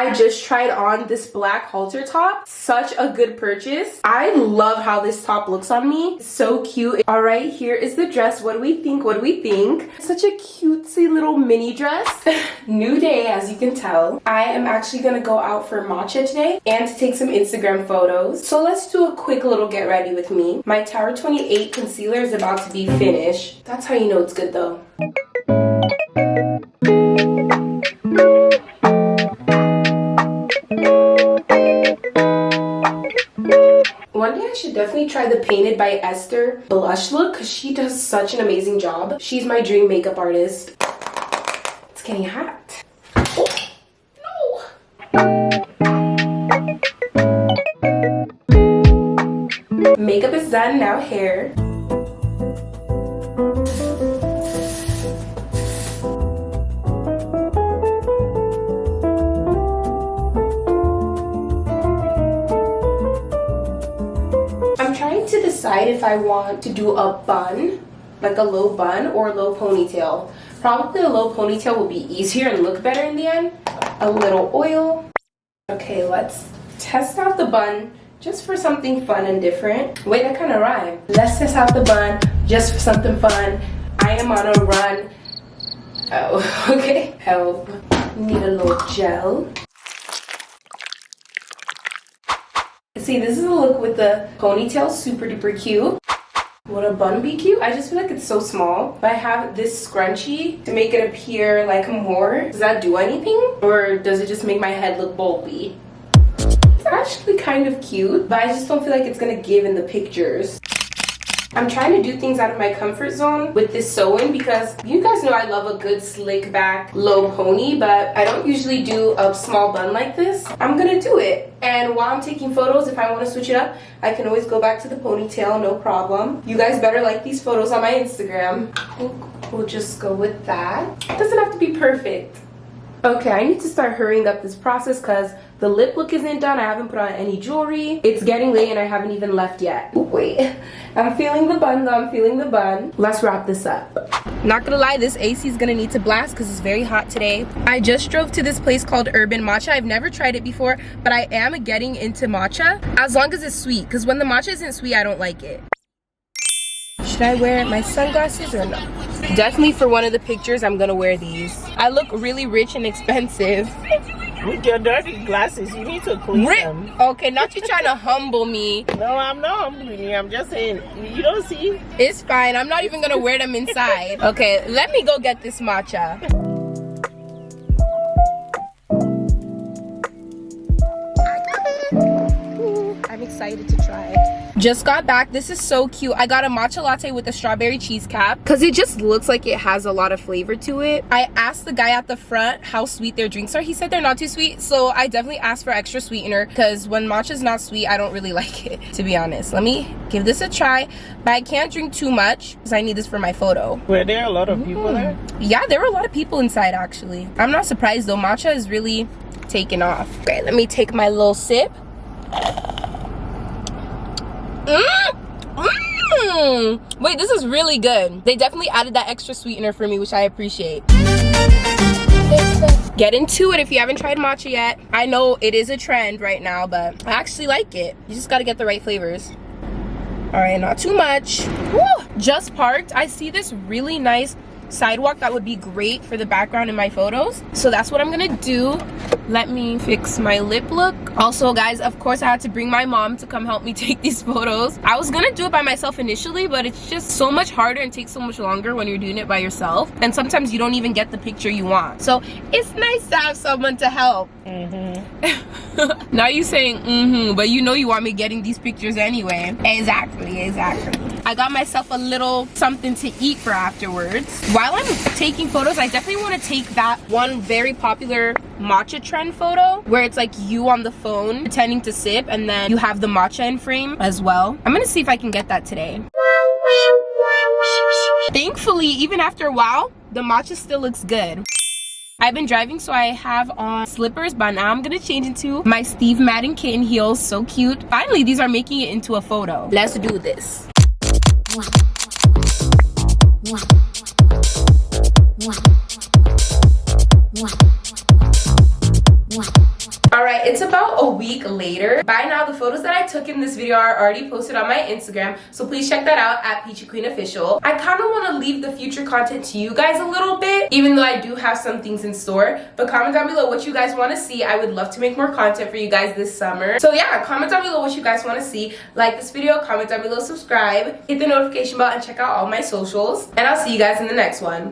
I just tried on this black halter top. Such a good purchase. I love how this top looks on me. So cute. All right, here is the dress. What do we think? What do we think? Such a cutesy little mini dress. New day, as you can tell. I am actually gonna go out for matcha today and to take some Instagram photos. So let's do a quick little get ready with me. My Tower 28 concealer is about to be finished. That's how you know it's good though. One day I should definitely try the Painted by Esther blush look because she does such an amazing job. She's my dream makeup artist. It's getting hot. Oh, no. Makeup is done, now hair. I'm trying to decide if I want to do a bun, like a low bun or a low ponytail. Probably a low ponytail will be easier and look better in the end. A little oil. Okay, let's test out the bun just for something fun and different. Wait, that kind of rhymed. Let's test out the bun just for something fun. I am on a run. Oh, okay. Help. Need a little gel. See, this is a look with the ponytail, super duper cute. Would a bun be cute? I just feel like it's so small. But I have this scrunchie to make it appear like more. Does that do anything? Or does it just make my head look bulby? It's actually kind of cute, but I just don't feel like it's gonna give in the pictures. I'm trying to do things out of my comfort zone with this sew-in because you guys know I love a good slick back low pony, but I don't usually do a small bun like this. I'm gonna do it. And while I'm taking photos, if I want to switch it up, I can always go back to the ponytail, no problem. You guys better like these photos on my Instagram. We'll just go with that. It doesn't have to be perfect. Okay, I need to start hurrying up this process because the lip look isn't done. I haven't put on any jewelry. It's getting late and I haven't even left yet. Oh, wait, I'm feeling the bun though. I'm feeling the bun. Let's wrap this up. Not gonna lie, this AC is gonna need to blast because it's very hot today. I just drove to this place called Urban Matcha. I've never tried it before, but I am getting into matcha as long as it's sweet, because when the matcha isn't sweet, I don't like it. Should I wear my sunglasses or no? Definitely for one of the pictures, I'm gonna wear these. I look really rich and expensive. With your dirty glasses, you need to clean them. Okay, not you trying to humble me. No, I'm not humbling you. I'm just saying, you don't see? It's fine. I'm not even gonna wear them inside. Okay, let me go get this matcha. I'm excited to try. Just got back. This is so cute. I got a matcha latte with a strawberry cheese cap because it just looks like it has a lot of flavor to it. I asked the guy at the front how sweet their drinks are. He said they're not too sweet, so I definitely asked for extra sweetener because when matcha's not sweet, I don't really like it, to be honest. Let me give this a try, but I can't drink too much because I need this for my photo. Were there a lot of people there? Yeah, there were a lot of people inside actually. I'm not surprised though. Matcha is really taken off. Okay, let me take my little sip. Wait, this is really good. They definitely added that extra sweetener for me, which I appreciate. Get into it if you haven't tried matcha yet. I know it is a trend right now, but I actually like it. You just gotta get the right flavors. All right, not too much. Woo! Just parked. I see this really nice sidewalk that would be great for the background in my photos, so that's what I'm gonna do. Let me fix my lip look. Also guys, of course I had to bring my mom to come help me take these photos. I was gonna do it by myself initially, but it's just so much harder and takes so much longer when you're doing it by yourself, and sometimes you don't even get the picture you want, so it's nice to have someone to help. Now you saying but you know you want me getting these pictures anyway. Exactly. I got myself a little something to eat for afterwards. While I'm taking photos, I definitely want to take that one very popular matcha trend photo where it's like you on the phone pretending to sip and then you have the matcha in frame as well. I'm gonna see if I can get that today. Thankfully, even after a while, the matcha still looks good. I've been driving, so I have on slippers, but now I'm gonna change into my Steve Madden kitten heels. So cute. Finally, these are making it into a photo. Let's do this. Alright, it's about a week later. By now, the photos that I took in this video are already posted on my Instagram, so please check that out at Peachy Queen Official. I kind of want to leave the future content to you guys a little bit, even though I do have some things in store. But comment down below what you guys want to see. I would love to make more content for you guys this summer. So yeah, comment down below what you guys want to see. Like this video, comment down below, subscribe, hit the notification bell, and check out all my socials. And I'll see you guys in the next one.